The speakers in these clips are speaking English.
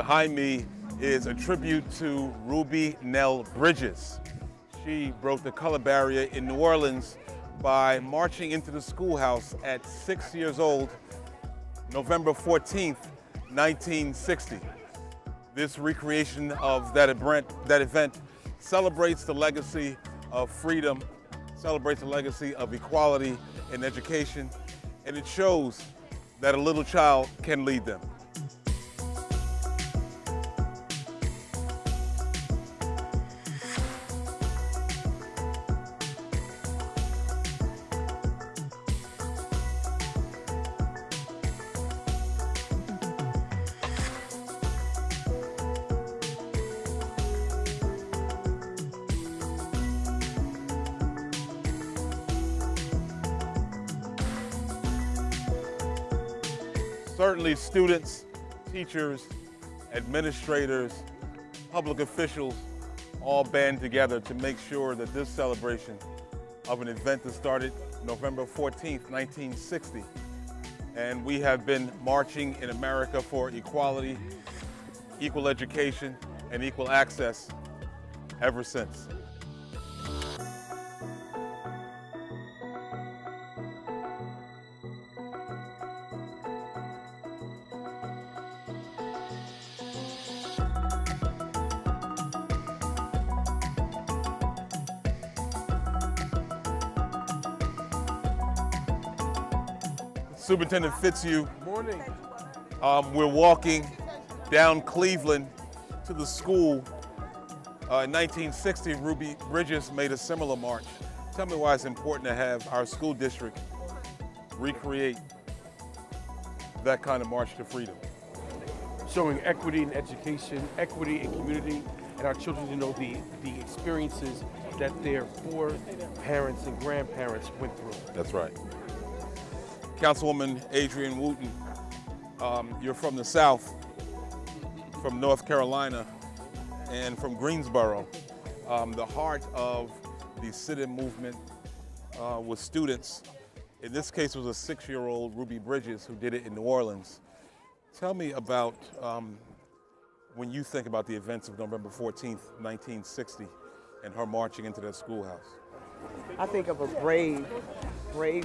Behind me is a tribute to Ruby Nell Bridges. She broke the color barrier in New Orleans by marching into the schoolhouse at 6 years old, November 14th, 1960. This recreation of that event celebrates the legacy of freedom, celebrates the legacy of equality in education, and it shows that a little child can lead them. Certainly students, teachers, administrators, public officials all band together to make sure that this celebration of an event that started November 14th, 1960, and we have been marching in America for equality, equal education, and equal access ever since. Superintendent Fitzhugh. Morning. We're walking down Cleveland to the school. In 1960, Ruby Bridges made a similar march. Tell me why it's important to have our school district recreate that kind of march to freedom. Showing equity in education, equity in community, and our children to know the experiences that their poor parents and grandparents went through. That's right. Councilwoman Adrienne Wooten, you're from the South, from North Carolina, and from Greensboro. The heart of the sit-in movement was students. In this case, it was a 6-year-old Ruby Bridges who did it in New Orleans. Tell me about when you think about the events of November 14th, 1960, and her marching into that schoolhouse. I think of a brave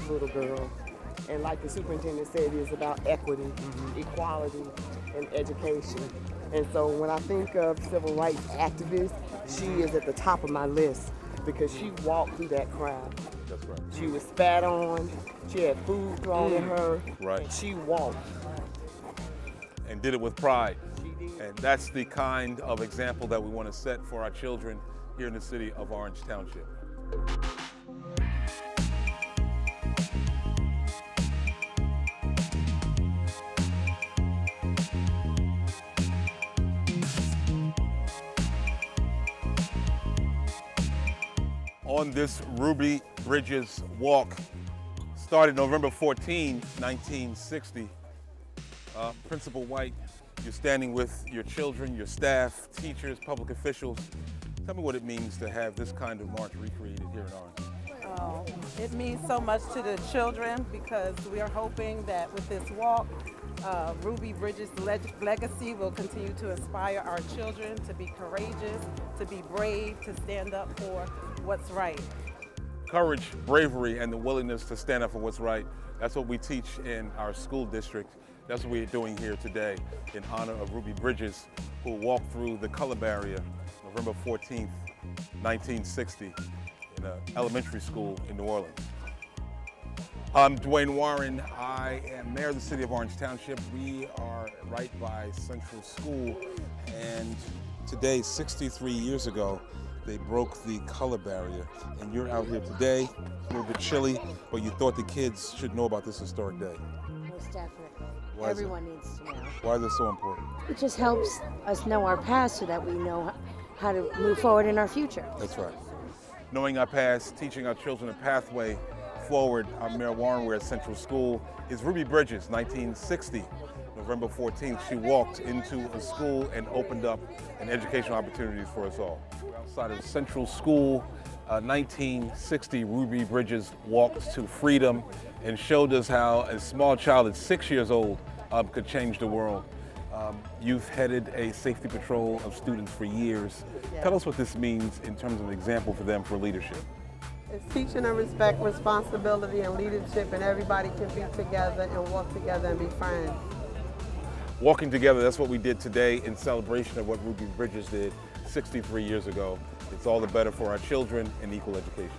little girl. And like the superintendent said, it's about equity, equality, and education. And so when I think of civil rights activists, she is at the top of my list because she walked through that crowd. That's right. She was spat on, she had food thrown at her, right. And she walked. And did it with pride. She did. And that's the kind of example that we want to set for our children here in the city of Orange Township. On this Ruby Bridges walk, started November 14, 1960. Principal White, you're standing with your children, your staff, teachers, public officials. Tell me what it means to have this kind of march recreated here in Orange. It means so much to the children because we are hoping that with this walk, Ruby Bridges' legacy will continue to inspire our children to be courageous, to be brave, to stand up for what's right. Courage, bravery, and the willingness to stand up for what's right. That's what we teach in our school district. That's what we're doing here today in honor of Ruby Bridges, who walked through the color barrier November 14th, 1960 in an elementary school in New Orleans. I'm Dwayne Warren. I am mayor of the city of Orange Township. We are right by Central School, and today, 63 years ago, they broke the color barrier. And you're out here today, a little bit chilly, but you thought the kids should know about this historic day. Most definitely. Why Everyone needs to know. Why is it so important? It just helps us know our past so that we know how to move forward in our future. That's right. Knowing our past, teaching our children a pathway forward. I'm Mayor Warren. We're at Central School. Is Ruby Bridges, 1960, November 14th. She walked into a school and opened up an educational opportunities for us all. We're outside of Central School. 1960, Ruby Bridges walked to freedom and showed us how a small child at 6 years old could change the world. You've headed a safety patrol of students for years. Yes. Tell us what this means in terms of an example for them for leadership. It's teaching them respect, responsibility, and leadership, and everybody can be together and work together and be friends. Walking together, that's what we did today in celebration of what Ruby Bridges did 63 years ago. It's all the better for our children and equal education.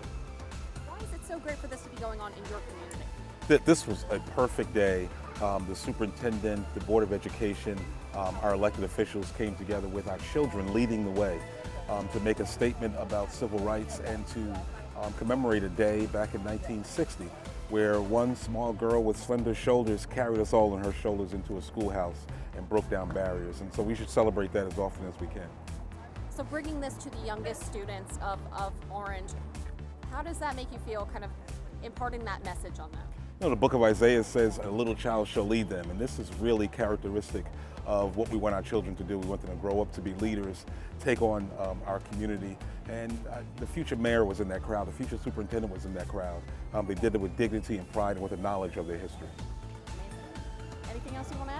Why is it so great for this to be going on in your community? This was a perfect day. The superintendent, the Board of Education, our elected officials came together with our children leading the way to make a statement about civil rights and to commemorate a day back in 1960 where one small girl with slender shoulders carried us all on her shoulders into a schoolhouse and broke down barriers. And so we should celebrate that as often as we can. So bringing this to the youngest students of Orange, how does that make you feel, kind of imparting that message on them? You know, the book of Isaiah says, a little child shall lead them, and this is really characteristic of what we want our children to do. We want them to grow up to be leaders, take on our community, and the future mayor was in that crowd, the future superintendent was in that crowd. They did it with dignity and pride and with a knowledge of their history. Amazing. Anything else you want to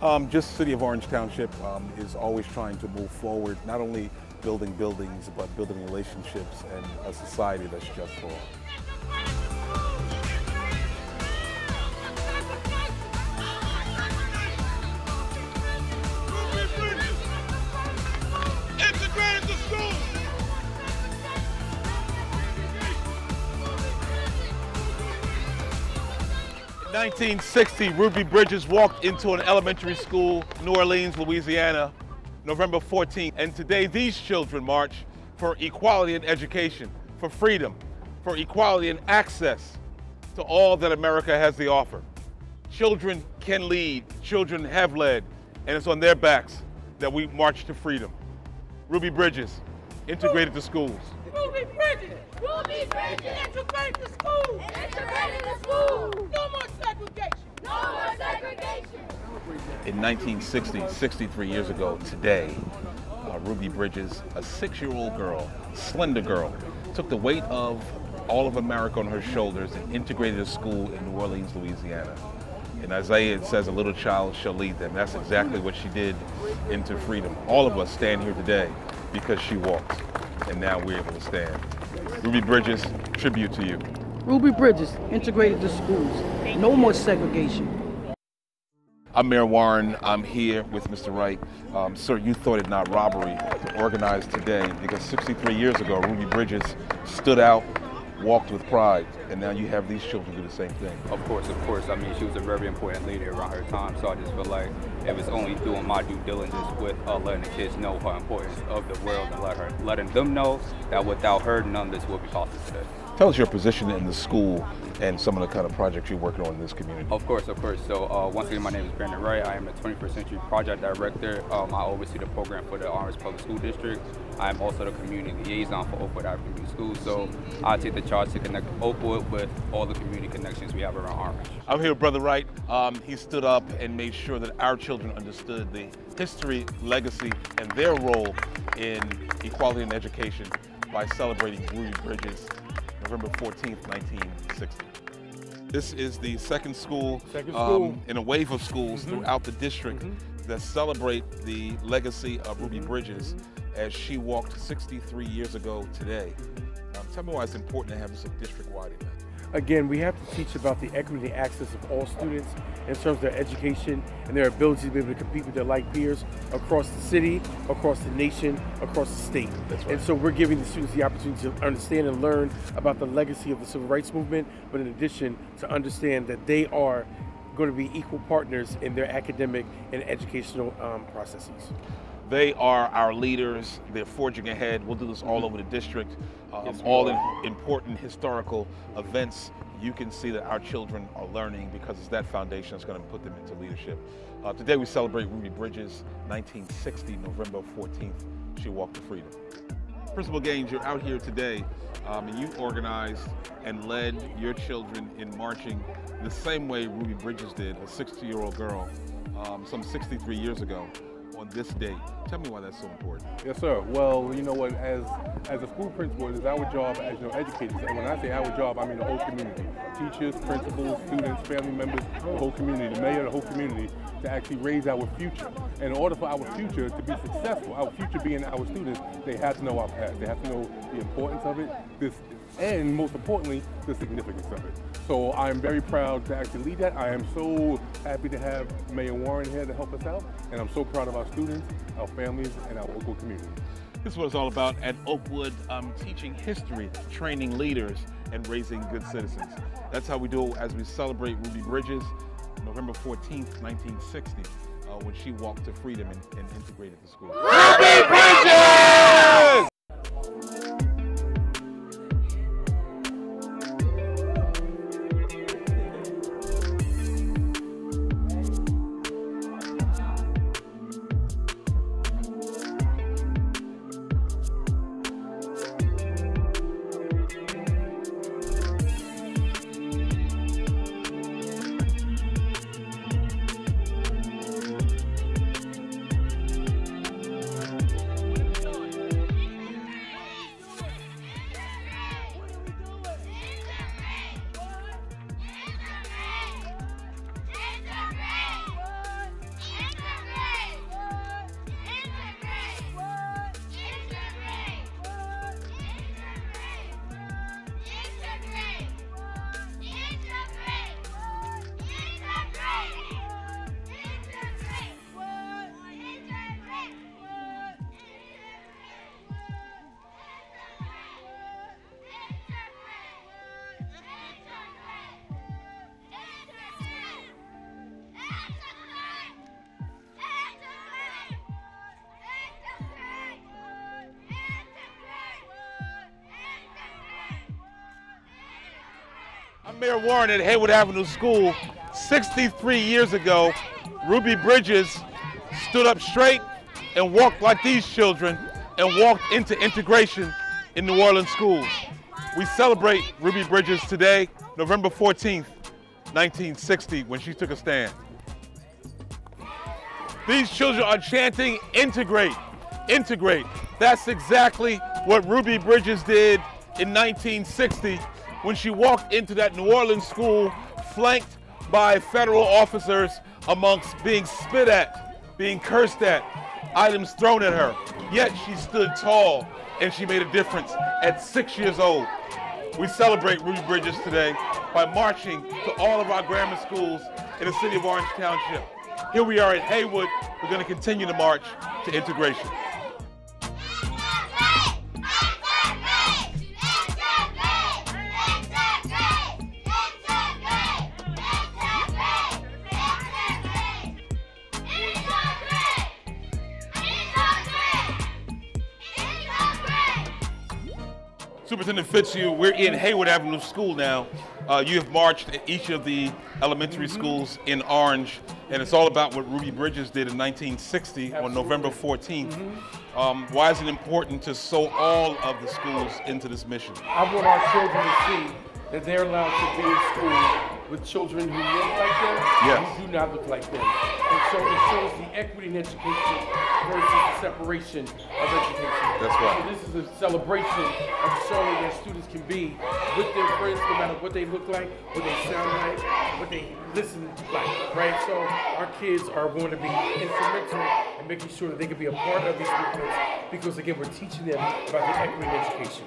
add? Just City of Orange Township is always trying to move forward, not only building buildings, but building relationships and a society that's just for all. In 1960, Ruby Bridges walked into an elementary school, New Orleans, Louisiana, November 14th. And today, these children march for equality in education, for freedom, for equality and access to all that America has to offer. Children can lead, children have led, and it's on their backs that we march to freedom. Ruby Bridges, integrated to schools. Ruby Bridges! Ruby Bridges! Integrate the school! Integrate the school! No more segregation! No more segregation! In 1960, 63 years ago today, Ruby Bridges, a 6-year-old girl, slender girl, took the weight of all of America on her shoulders and integrated a school in New Orleans, Louisiana. In Isaiah, it says, a little child shall lead them. That's exactly what she did into freedom. All of us stand here today because she walked, and now we're able to stand. Ruby Bridges, tribute to you. Ruby Bridges, integrated to schools. No more segregation. I'm Mayor Warren. I'm here with Mr. Wright. Sir, you thought it not robbery to organize today because 63 years ago, Ruby Bridges stood out, walked with pride, and now you have these children do the same thing. Of course. I mean, she was a very important leader around her time, so I just feel like it was only doing my due diligence with letting the kids know her importance of the world and letting them know that without her, none of this would be possible today. Tell us your position in the school and some of the kind of projects you're working on in this community. Of course. So once again, my name is Brandon Wright. I am a 21st Century Project Director. I oversee the program for the Orange Public School District. I am also the community liaison for Oakwood African Community Schools. So I take the charge to connect Oakwood with all the community connections we have around Orange. I'm here with Brother Wright. He stood up and made sure that our children understood the history, legacy, and their role in equality in education by celebrating Ruby Bridges, November 14th, 1960. This is the second school in a wave of schools throughout the district that celebrate the legacy of Ruby Bridges as she walked 63 years ago today. Tell me why it's important to have this a district-wide event. Again, we have to teach about the equity and access of all students in terms of their education and their ability to be able to compete with their like peers across the city, across the nation, across the state. That's right. And so we're giving the students the opportunity to understand and learn about the legacy of the civil rights movement, but in addition to understand that they are going to be equal partners in their academic and educational processes. They are our leaders. They're forging ahead. We'll do this all over the district. All important historical events. You can see that our children are learning because it's that foundation that's going to put them into leadership. Today we celebrate Ruby Bridges, 1960, November 14th. She walked to freedom. Principal Gaines, you're out here today, and you organized and led your children in marching the same way Ruby Bridges did, a 60-year-old girl, some 63 years ago. on this date. Tell me why that's so important. Yes, sir. Well, you know what, as a school principal, it is our job as educators, and when I say our job, I mean the whole community. Teachers, principals, students, family members, the whole community, the mayor, the whole community, to actually raise our future. And in order for our future to be successful, our future being our students, they have to know our past. They have to know the importance of it, and most importantly, the significance of it. So I am very proud to actually lead that. I am so happy to have Mayor Warren here to help us out, and I'm so proud of our students, our families, and our local community. This is what it's all about at Oakwood, teaching history, training leaders, and raising good citizens. That's how we do it as we celebrate Ruby Bridges, November 14th, 1960, when she walked to freedom and integrated the school. Ruby Bridges! I'm Mayor Warren at Haywood Avenue School. 63 years ago, Ruby Bridges stood up straight and walked like these children and walked into integration in New Orleans schools. We celebrate Ruby Bridges today, November 14th, 1960, when she took a stand. These children are chanting, integrate, integrate. That's exactly what Ruby Bridges did in 1960 when she walked into that New Orleans school flanked by federal officers amongst being spit at, being cursed at, items thrown at her. Yet she stood tall and she made a difference at 6 years old. We celebrate Ruby Bridges today by marching to all of our grammar schools in the city of Orange Township. Here we are at Haywood. We're going to continue to march to integration. Superintendent Fitzhugh, we're in Haywood Avenue School now. You have marched at each of the elementary schools in Orange, and it's all about what Ruby Bridges did in 1960 on November 14th. Why is it important to sew all of the schools into this mission? I want our children to see that they're allowed to be in school with children who look like them and who do not look like them. And so it shows the equity in education versus the separation of education. That's right. So this is a celebration of showing that students can be with their friends no matter what they look like, what they sound like, what they listen like, right? So our kids are going to be instrumental in making sure that they can be a part of these movements because, again, we're teaching them about the equity in education.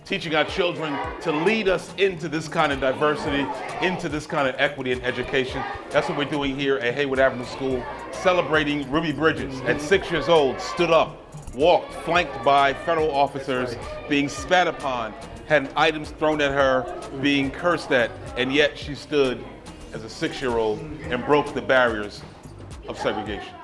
Teaching our children to lead us into this kind of diversity, into this kind of equity in education. That's what we're doing here at Haywood Avenue School, celebrating Ruby Bridges. At 6 years old, stood up, walked, flanked by federal officers, being spat upon, had items thrown at her, being cursed at, and yet she stood as a 6-year-old and broke the barriers of segregation.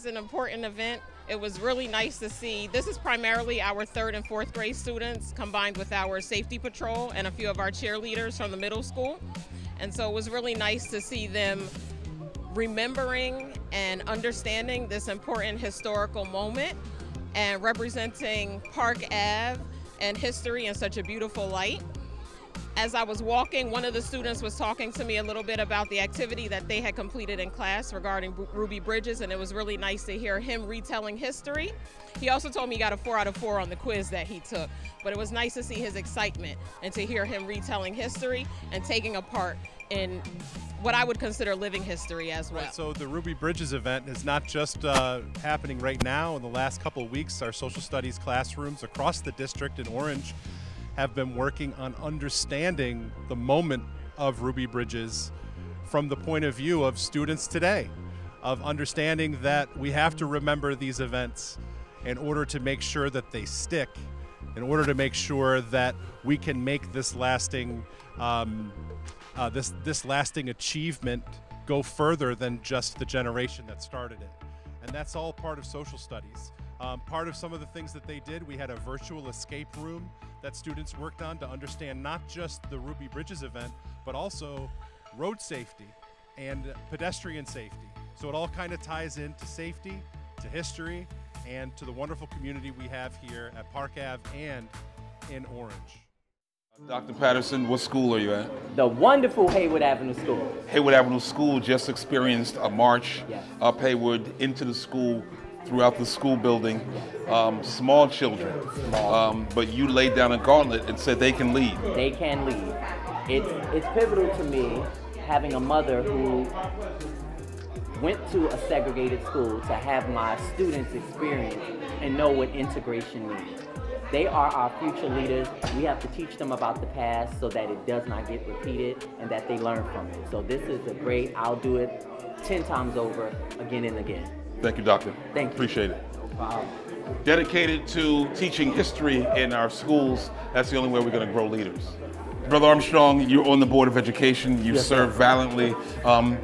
an important event. It was really nice to see. This is primarily our 3rd and 4th grade students combined with our safety patrol and a few of our cheerleaders from the middle school. And so it was really nice to see them remembering and understanding this important historical moment and representing Park Ave and history in such a beautiful light. As I was walking, one of the students was talking to me a little bit about the activity that they had completed in class regarding Ruby Bridges, and it was really nice to hear him retelling history. He also told me he got a 4 out of 4 on the quiz that he took, but it was nice to see his excitement and to hear him retelling history and taking a part in what I would consider living history as well. Right, so the Ruby Bridges event is not just happening right now. In the last couple of weeks, our social studies classrooms across the district in Orange have been working on understanding the moment of Ruby Bridges from the point of view of students today, of understanding that we have to remember these events in order to make sure that they stick, in order to make sure that we can make this lasting this lasting achievement go further than just the generation that started it. And that's all part of social studies. Part of some of the things that they did, we had a virtual escape room that students worked on to understand not just the Ruby Bridges event, but also road safety and pedestrian safety. So it all kind of ties into safety, to history, and to the wonderful community we have here at Park Ave and in Orange. Dr. Patterson, what school are you at? The wonderful Haywood Avenue School. Haywood Avenue School just experienced a march up Haywood into the school, throughout the school building, small children, but you laid down a gauntlet and said they can lead. They can lead. It's pivotal to me having a mother who went to a segregated school to have my students experience and know what integration means. They are our future leaders. We have to teach them about the past so that it does not get repeated and that they learn from it. So this is a great, I'll do it 10 times over, again and again. Thank you, Doctor. Thank you. Appreciate it. No problem. Dedicated to teaching history in our schools, that's the only way we're going to grow leaders. Brother Armstrong, you're on the Board of Education. You served valiantly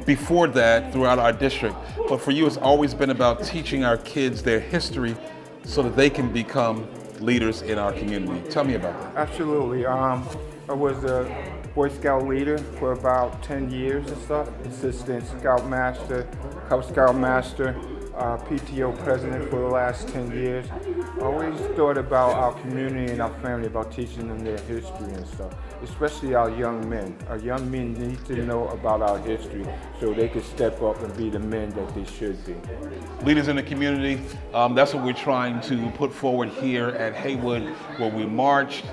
before that throughout our district. But for you, it's always been about teaching our kids their history so that they can become leaders in our community. Tell me about that. Absolutely. I was a Boy Scout leader for about 10 years and stuff. Assistant Scout Master, Cub Scout Master, PTO President for the last 10 years. I always thought about our community and our family, about teaching them their history and stuff, especially our young men. Our young men need to know about our history so they can step up and be the men that they should be. Leaders in the community, that's what we're trying to put forward here at Haywood, where we marched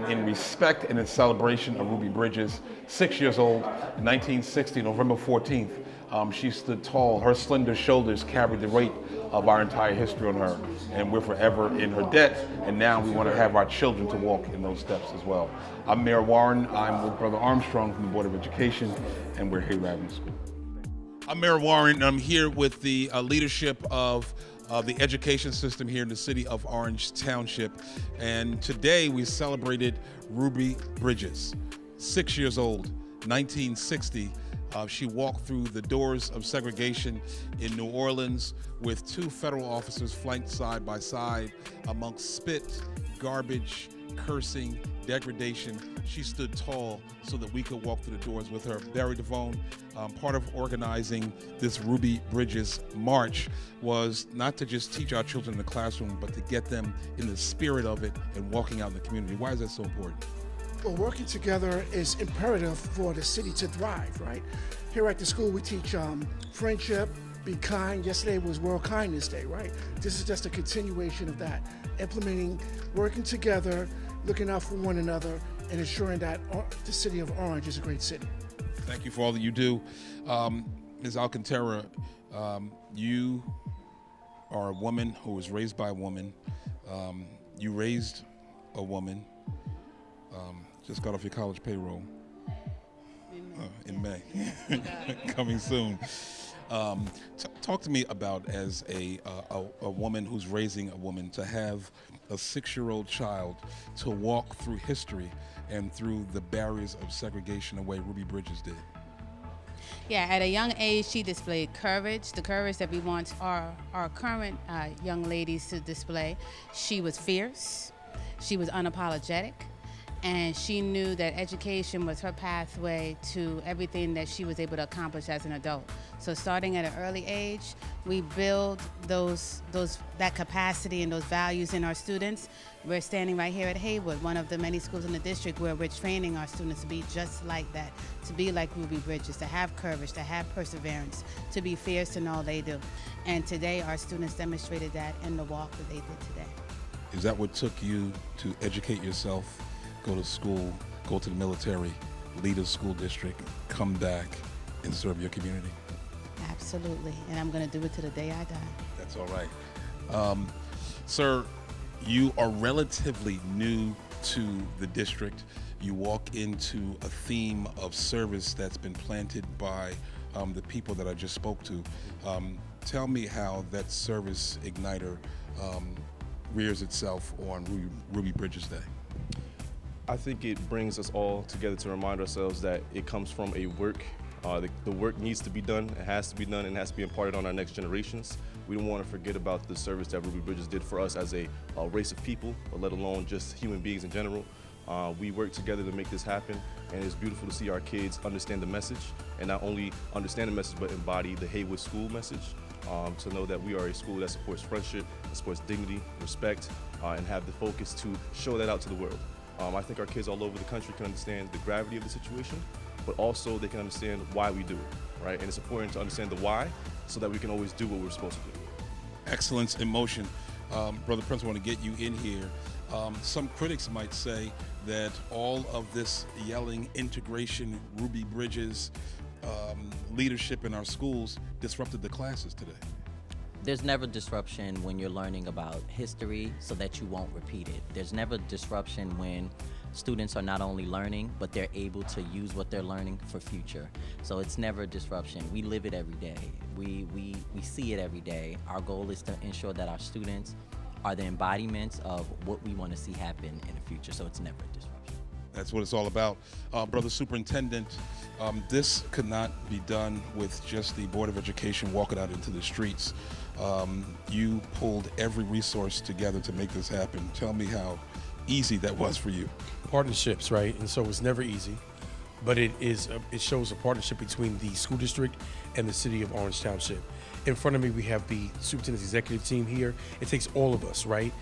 in respect and in celebration of Ruby Bridges, 6 years old, 1960, November 14th. She stood tall. Her slender shoulders carried the weight of our entire history on her, and we're forever in her debt, and now we want to have our children to walk in those steps as well. I'm Mayor Warren. I'm with Brother Armstrong from the Board of Education, and we're here at Avenue School. I'm Mayor Warren, and I'm here with the leadership of the education system here in the city of Orange Township, and today we celebrated Ruby Bridges, 6 years old, 1960. She walked through the doors of segregation in New Orleans with 2 federal officers flanked side by side amongst spit, garbage, cursing, degradation. She stood tall so that we could walk through the doors with her. Barry DeVone, part of organizing this Ruby Bridges March was not to just teach our children in the classroom, but to get them in the spirit of it and walking out in the community. Why is that so important? Well, working together is imperative for the city to thrive, right? Here at the school, we teach friendship, be kind. Yesterday was World Kindness Day, right? This is just a continuation of that. Implementing, working together, looking out for one another, and ensuring that the city of Orange is a great city. Thank you for all that you do. Ms. Alcantara, you are a woman who was raised by a woman. You raised a woman. Just got off your college payroll in May, coming soon. Talk to me about, as a woman who's raising a woman, to have a 6-year-old child to walk through history and through the barriers of segregation the way Ruby Bridges did. Yeah, at a young age, she displayed courage, the courage that we want our current young ladies to display. She was fierce, she was unapologetic, and she knew that education was her pathway to everything that she was able to accomplish as an adult. So starting at an early age, we build that capacity and those values in our students. We're standing right here at Haywood, one of the many schools in the district where we're training our students to be just like that, to be like Ruby Bridges, to have courage, to have perseverance, to be fierce in all they do. And today our students demonstrated that in the walk that they did today. Is that what took you to educate yourself, go to school, go to the military, lead a school district, come back and serve your community? Absolutely, and I'm going to do it to the day I die. That's all right. Sir, you are relatively new to the district. You walk into a theme of service that's been planted by the people that I just spoke to. Tell me how that service igniter rears itself on Ruby Bridges Day. I think it brings us all together to remind ourselves that it comes from a work. The work needs to be done, it has to be done, and it has to be imparted on our next generations. We don't want to forget about the service that Ruby Bridges did for us as a race of people, but let alone just human beings in general. We work together to make this happen, and it's beautiful to see our kids understand the message, and not only understand the message, but embody the Haywood School message, to know that we are a school that supports friendship, that supports dignity, respect, and have the focus to show that out to the world. I think our kids all over the country can understand the gravity of the situation, but also they can understand why we do it, right? And it's important to understand the why so that we can always do what we're supposed to do. Excellence in motion. Brother Prince, I want to get you in here. Some critics might say that all of this yelling, integration, Ruby Bridges, leadership in our schools disrupted the classes today. There's never disruption when you're learning about history so that you won't repeat it. There's never disruption when students are not only learning, but they're able to use what they're learning for future. So it's never a disruption. We live it every day. We see it every day. Our goal is to ensure that our students are the embodiments of what we want to see happen in the future. So it's never a disruption. That's what it's all about. Brother Superintendent, this could not be done with just the Board of Education walking out into the streets. You pulled every resource together to make this happen. Tell me how easy that was for you. Partnerships, right? And so it's never easy, but it shows a partnership between the school district and the city of Orange Township. In front of me, we have the superintendent's executive team here. It takes all of us, right,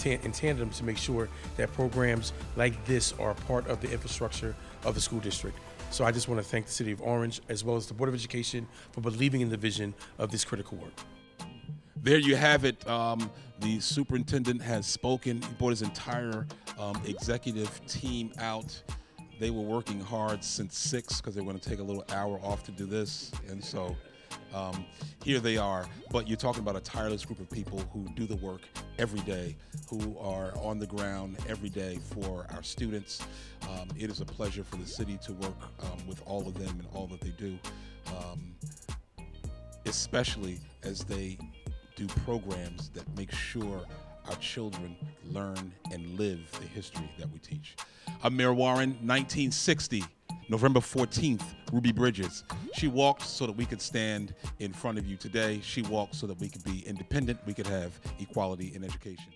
in tandem to make sure that programs like this are part of the infrastructure of the school district. So I just want to thank the city of Orange as well as the Board of Education for believing in the vision of this critical work. There you have it. The superintendent has spoken. He brought his entire executive team out. They were working hard since 6 because they were going to take a little hour off to do this. And so here they are. But you're talking about a tireless group of people who do the work every day, who are on the ground every day for our students. It is a pleasure for the city to work with all of them and all that they do, especially as they do programs that make sure our children learn and live the history that we teach. I'm Mayor Warren, 1960, November 14th, Ruby Bridges. She walked so that we could stand in front of you today. She walked so that we could be independent, we could have equality in education.